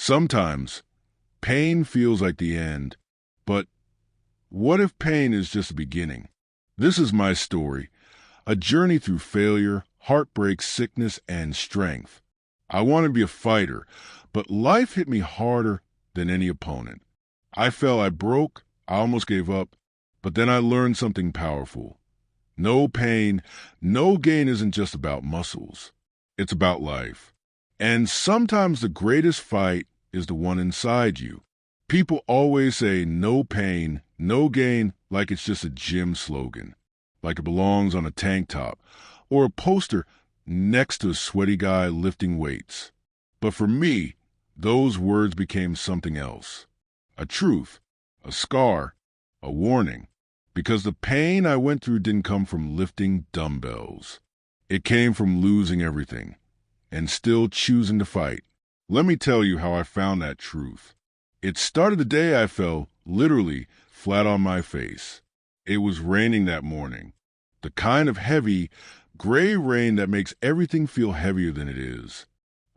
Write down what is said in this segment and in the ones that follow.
Sometimes pain feels like the end, but what if pain is just the beginning? This is my story, a journey through failure, heartbreak, sickness, and strength. I wanted to be a fighter, but life hit me harder than any opponent. I fell, I broke, I almost gave up, but then I learned something powerful. No pain, no gain isn't just about muscles. It's about life. And sometimes the greatest fight is the one inside you. People always say no pain, no gain, like it's just a gym slogan, like it belongs on a tank top or a poster next to a sweaty guy lifting weights. But for me, those words became something else. A truth, a scar, a warning. Because the pain I went through didn't come from lifting dumbbells. It came from losing everything and still choosing to fight. Let me tell you how I found that truth. It started the day I fell, literally, flat on my face. It was raining that morning. The kind of heavy, gray rain that makes everything feel heavier than it is.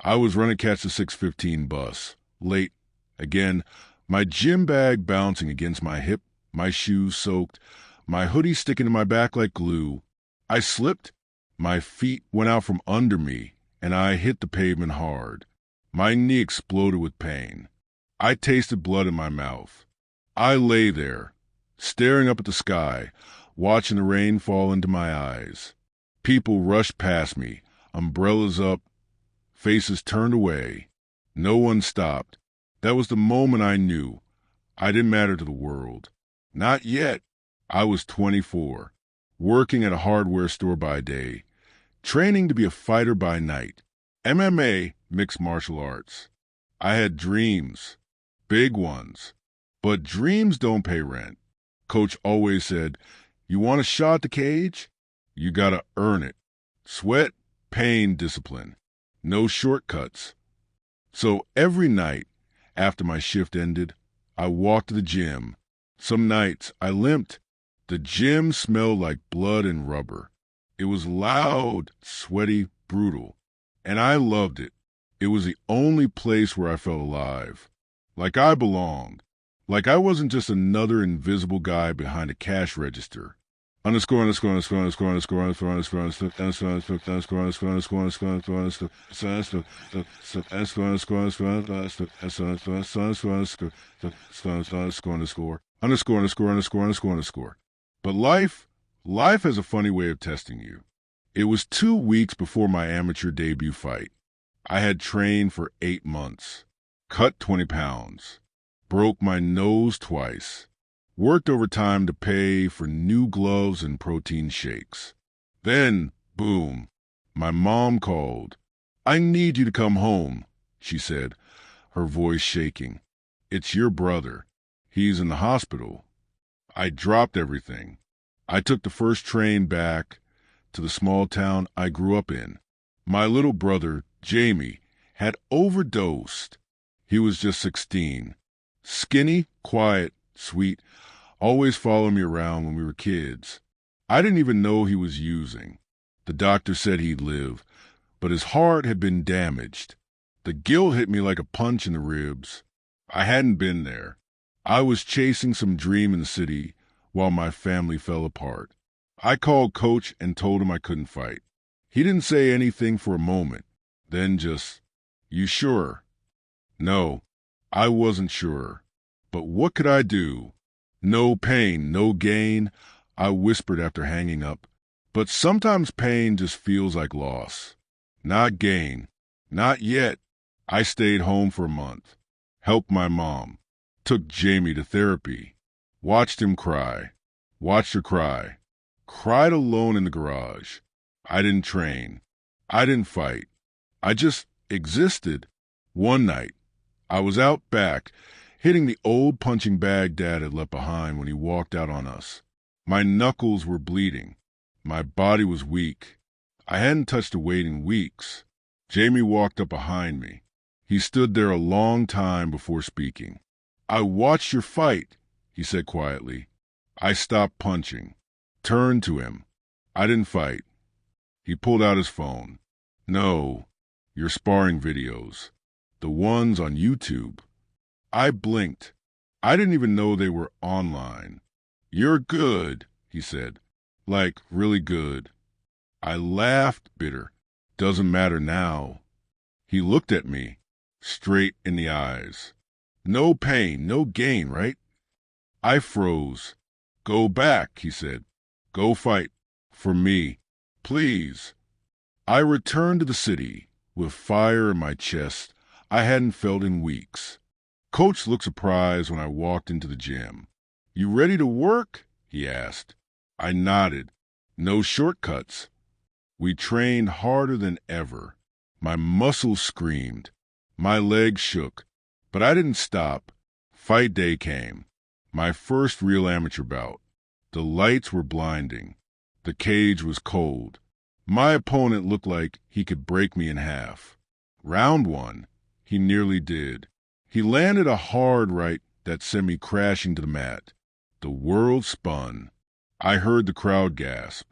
I was running to catch the 6:15 bus. Late. Again, my gym bag bouncing against my hip, my shoes soaked, my hoodie sticking to my back like glue. I slipped. My feet went out from under me, and I hit the pavement hard. My knee exploded with pain. I tasted blood in my mouth. I lay there, staring up at the sky, watching the rain fall into my eyes. People rushed past me, umbrellas up, faces turned away. No one stopped. That was the moment I knew I didn't matter to the world. Not yet. I was 24, working at a hardware store by day, training to be a fighter by night. MMA, mixed martial arts. I had dreams, big ones, but dreams don't pay rent. Coach always said, you want a shot at the cage? You gotta earn it. Sweat, pain, discipline. No shortcuts. So every night after my shift ended, I walked to the gym. Some nights I limped. The gym smelled like blood and rubber. It was loud, sweaty, brutal. And I loved it. It was the only place where I felt alive. Like I belonged. Like I wasn't just another invisible guy behind a cash register. Underscore. But life has a funny way of testing you. It was 2 weeks before my amateur debut fight. I had trained for 8 months, cut 20 pounds, broke my nose twice, worked overtime to pay for new gloves and protein shakes. Then, boom, my mom called. I need you to come home, she said, her voice shaking. It's your brother. He's in the hospital. I dropped everything. I took the first train back to the small town I grew up in. My little brother, Jamie, had overdosed. He was just 16. Skinny, quiet, sweet, always followed me around when we were kids. I didn't even know he was using. The doctor said he'd live, but his heart had been damaged. The guilt hit me like a punch in the ribs. I hadn't been there. I was chasing some dream in the city while my family fell apart. I called Coach and told him I couldn't fight. He didn't say anything for a moment, then just, you sure? No, I wasn't sure. But what could I do? No pain, no gain, I whispered after hanging up. But sometimes pain just feels like loss. Not gain. Not yet. I stayed home for a month. Helped my mom. Took Jamie to therapy. Watched him cry. Watched her cry. Cried alone in the garage. I didn't train. I didn't fight. I just existed. One night, I was out back, hitting the old punching bag Dad had left behind when he walked out on us. My knuckles were bleeding. My body was weak. I hadn't touched a weight in weeks. Jamie walked up behind me. He stood there a long time before speaking. I watched your fight, he said quietly. I stopped punching. Turned to him. I didn't fight. He pulled out his phone. No, your sparring videos. The ones on YouTube. I blinked. I didn't even know they were online. "You're good," he said. "Like, really good." I laughed, bitter. "Doesn't matter now." He looked at me, straight in the eyes. "No pain, no gain, right?" I froze. "Go back," he said. "Go fight. For me. Please." I returned to the city with fire in my chest I hadn't felt in weeks. Coach looked surprised when I walked into the gym. "You ready to work?" he asked. I nodded. No shortcuts. We trained harder than ever. My muscles screamed. My legs shook. But I didn't stop. Fight day came. My first real amateur bout. The lights were blinding. The cage was cold. My opponent looked like he could break me in half. Round one, he nearly did. He landed a hard right that sent me crashing to the mat. The world spun. I heard the crowd gasp.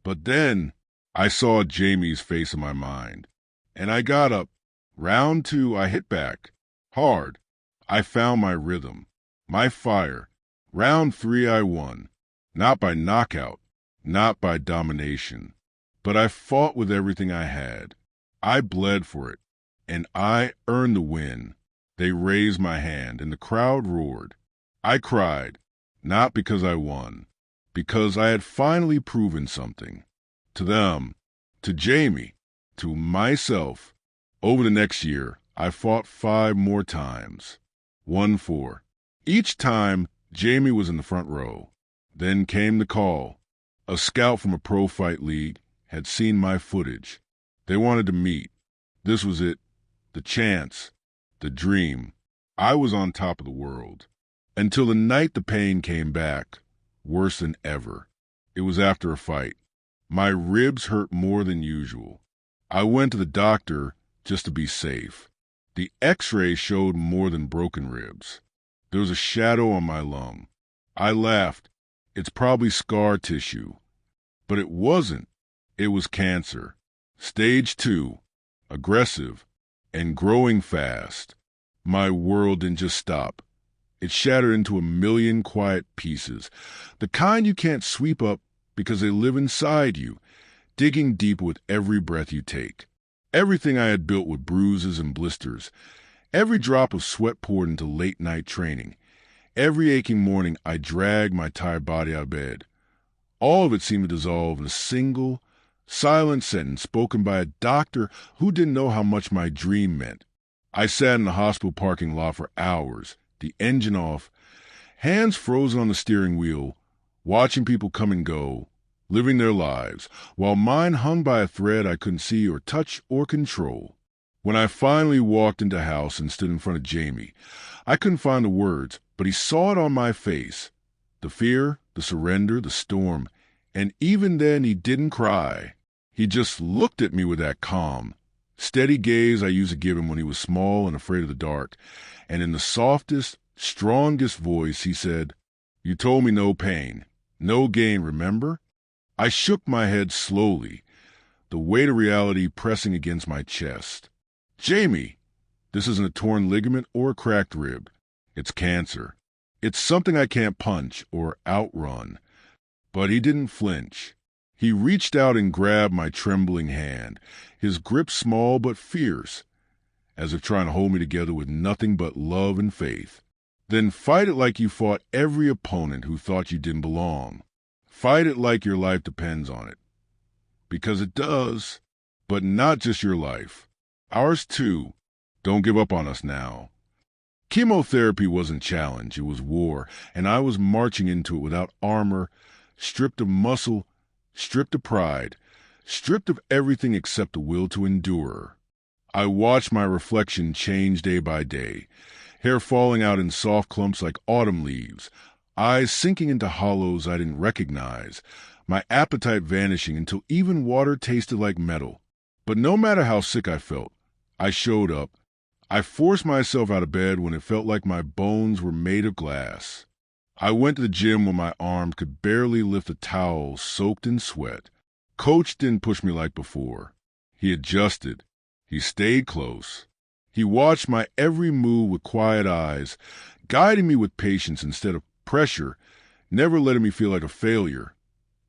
But then I saw Jamie's face in my mind. And I got up. Round two, I hit back. Hard. I found my rhythm. My fire. Round three, I won. Not by knockout. Not by domination. But I fought with everything I had. I bled for it. And I earned the win. They raised my hand, and the crowd roared. I cried. Not because I won. Because I had finally proven something. To them. To Jamie. To myself. Over the next year, I fought 5 more times. 1-4. Each time, Jamie was in the front row. Then came the call. A scout from a pro fight league had seen my footage. They wanted to meet. This was it. The chance. The dream. I was on top of the world. Until the night the pain came back. Worse than ever. It was after a fight. My ribs hurt more than usual. I went to the doctor just to be safe. The x-ray showed more than broken ribs. There was a shadow on my lung. I laughed. It's probably scar tissue. But it wasn't. It was cancer. Stage 2. Aggressive. And growing fast. My world didn't just stop. It shattered into a million quiet pieces. The kind you can't sweep up because they live inside you, digging deep with every breath you take. Everything I had built with bruises and blisters. Every drop of sweat poured into late-night training. Every aching morning I dragged my tired body out of bed. All of it seemed to dissolve in a single, silent sentence spoken by a doctor who didn't know how much my dream meant. I sat in the hospital parking lot for hours, the engine off, hands frozen on the steering wheel, watching people come and go, living their lives, while mine hung by a thread I couldn't see or touch or control. When I finally walked into the house and stood in front of Jamie, I couldn't find the words, but he saw it on my face. The fear, the surrender, the storm. And even then he didn't cry. He just looked at me with that calm, steady gaze I used to give him when he was small and afraid of the dark. And in the softest, strongest voice he said, "You told me no pain, no gain, remember?" I shook my head slowly, the weight of reality pressing against my chest. "Jamie, this isn't a torn ligament or a cracked rib. It's cancer. It's something I can't punch or outrun." But he didn't flinch. He reached out and grabbed my trembling hand, his grip small but fierce, as if trying to hold me together with nothing but love and faith. "Then fight it like you fought every opponent who thought you didn't belong. Fight it like your life depends on it. Because it does. But not just your life. Ours too. Don't give up on us now." Chemotherapy wasn't challenge, it was war, and I was marching into it without armor, stripped of muscle, stripped of pride, stripped of everything except the will to endure. I watched my reflection change day by day, hair falling out in soft clumps like autumn leaves, eyes sinking into hollows I didn't recognize, my appetite vanishing until even water tasted like metal. But no matter how sick I felt, I showed up. I forced myself out of bed when it felt like my bones were made of glass. I went to the gym when my arms could barely lift a towel soaked in sweat. Coach didn't push me like before. He adjusted. He stayed close. He watched my every move with quiet eyes, guiding me with patience instead of pressure, never letting me feel like a failure,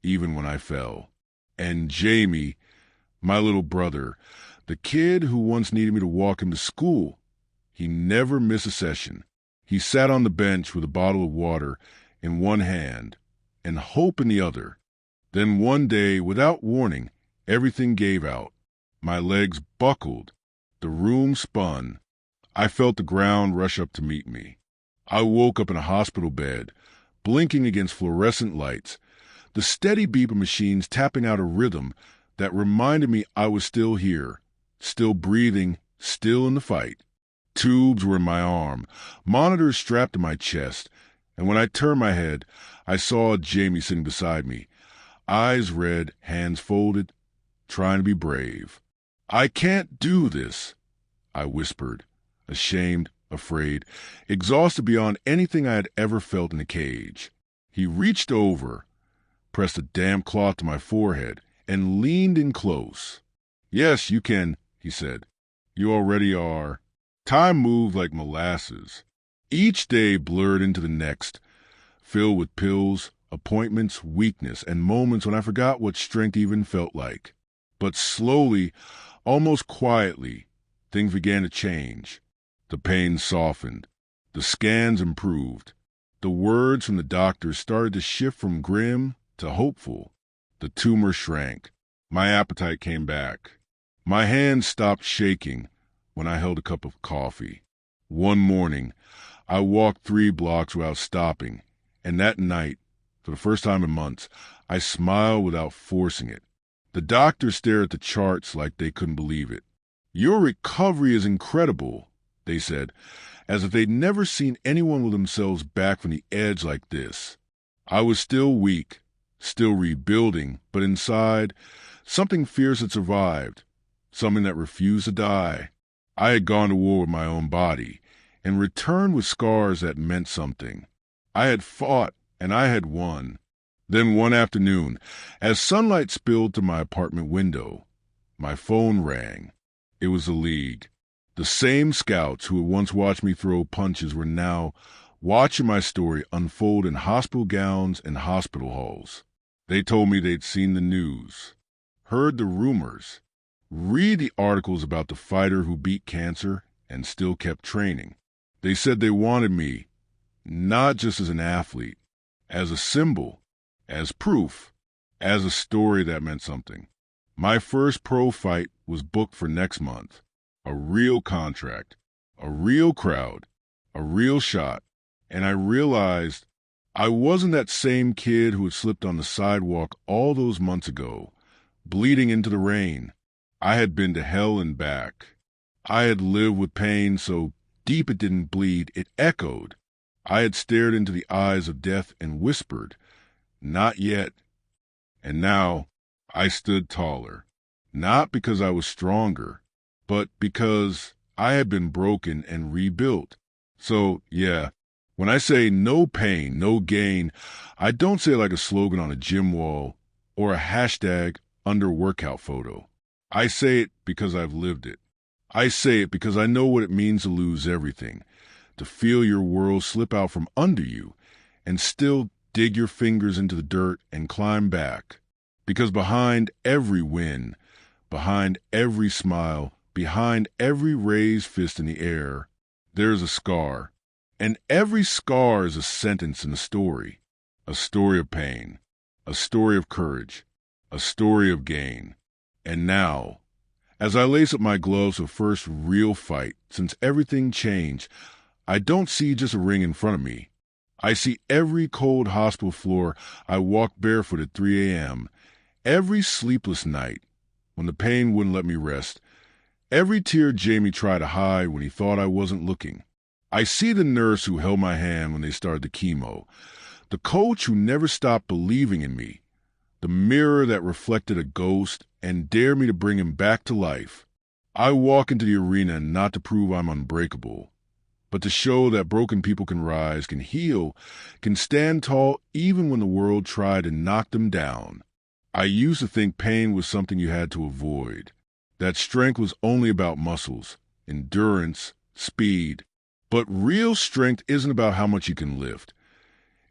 even when I fell. And Jamie, my little brother, the kid who once needed me to walk him to school, he never missed a session. He sat on the bench with a bottle of water in one hand and hope in the other. Then one day, without warning, everything gave out. My legs buckled. The room spun. I felt the ground rush up to meet me. I woke up in a hospital bed, blinking against fluorescent lights, the steady beep of machines tapping out a rhythm that reminded me I was still here, still breathing, still in the fight. Tubes were in my arm, monitors strapped to my chest, and when I turned my head, I saw Jamie sitting beside me, eyes red, hands folded, trying to be brave. "I can't do this," I whispered, ashamed, afraid, exhausted beyond anything I had ever felt in a cage. He reached over, pressed a damp cloth to my forehead, and leaned in close. "Yes, you can," he said. "You already are." Time moved like molasses. Each day blurred into the next, filled with pills, appointments, weakness, and moments when I forgot what strength even felt like. But slowly, almost quietly, things began to change. The pain softened. The scans improved. The words from the doctors started to shift from grim to hopeful. The tumor shrank. My appetite came back. My hands stopped shaking when I held a cup of coffee. One morning, I walked 3 blocks without stopping, and that night, for the first time in months, I smiled without forcing it. The doctors stared at the charts like they couldn't believe it. "Your recovery is incredible," they said, as if they'd never seen anyone with themselves back from the edge like this. I was still weak, still rebuilding, but inside, something fierce had survived, something that refused to die. I had gone to war with my own body and returned with scars that meant something. I had fought and I had won. Then one afternoon, as sunlight spilled through my apartment window, my phone rang. It was the League. The same scouts who had once watched me throw punches were now watching my story unfold in hospital gowns and hospital halls. They told me they'd seen the news, heard the rumors, read the articles about the fighter who beat cancer and still kept training. They said they wanted me, not just as an athlete, as a symbol, as proof, as a story that meant something. My first pro fight was booked for next month. A real contract, a real crowd, a real shot, and I realized I wasn't that same kid who had slipped on the sidewalk all those months ago, bleeding into the rain. I had been to hell and back. I had lived with pain so deep it didn't bleed, it echoed. I had stared into the eyes of death and whispered, "Not yet." And now I stood taller, not because I was stronger, but because I had been broken and rebuilt. So, yeah, when I say no pain, no gain, I don't say it like a slogan on a gym wall or a hashtag under a workout photo. I say it because I've lived it. I say it because I know what it means to lose everything, to feel your world slip out from under you and still dig your fingers into the dirt and climb back. Because behind every win, behind every smile, behind every raised fist in the air, there is a scar. And every scar is a sentence in a story of pain, a story of courage, a story of gain. And now, as I lace up my gloves for the first real fight since everything changed, I don't see just a ring in front of me. I see every cold hospital floor I walked barefoot at 3 a.m., every sleepless night when the pain wouldn't let me rest, every tear Jamie tried to hide when he thought I wasn't looking. I see the nurse who held my hand when they started the chemo, the coach who never stopped believing in me, the mirror that reflected a ghost and dared me to bring him back to life. I walk into the arena not to prove I'm unbreakable, but to show that broken people can rise, can heal, can stand tall even when the world tried to knock them down. I used to think pain was something you had to avoid, that strength was only about muscles, endurance, speed. But real strength isn't about how much you can lift.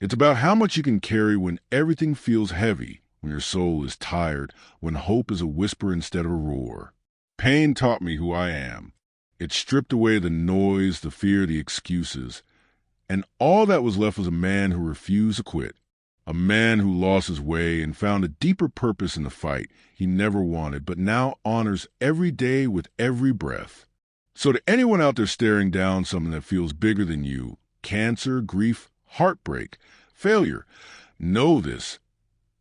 It's about how much you can carry when everything feels heavy, when your soul is tired, when hope is a whisper instead of a roar. Pain taught me who I am. It stripped away the noise, the fear, the excuses. And all that was left was a man who refused to quit. A man who lost his way and found a deeper purpose in the fight he never wanted, but now honors every day with every breath. So to anyone out there staring down something that feels bigger than you, cancer, grief, heartbreak, failure, know this.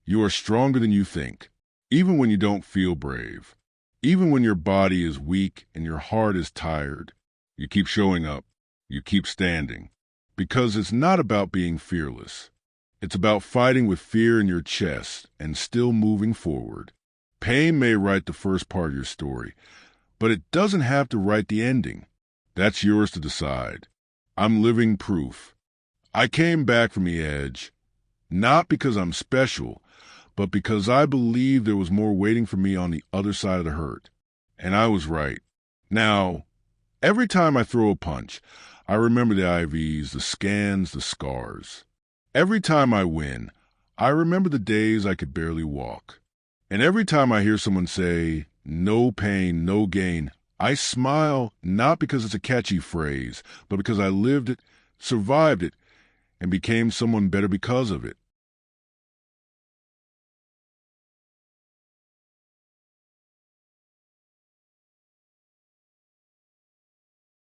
You are stronger than you think, even when you don't feel brave. Even when your body is weak and your heart is tired, you keep showing up. You keep standing. Because it's not about being fearless. It's about fighting with fear in your chest and still moving forward. Pain may write the first part of your story, but it doesn't have to write the ending. That's yours to decide. I'm living proof. I came back from the edge, not because I'm special, but because I believed there was more waiting for me on the other side of the hurt. And I was right. Now, every time I throw a punch, I remember the IVs, the scans, the scars. Every time I win, I remember the days I could barely walk. And every time I hear someone say, "No pain, no gain," I smile not because it's a catchy phrase, but because I lived it, survived it, and became someone better because of it.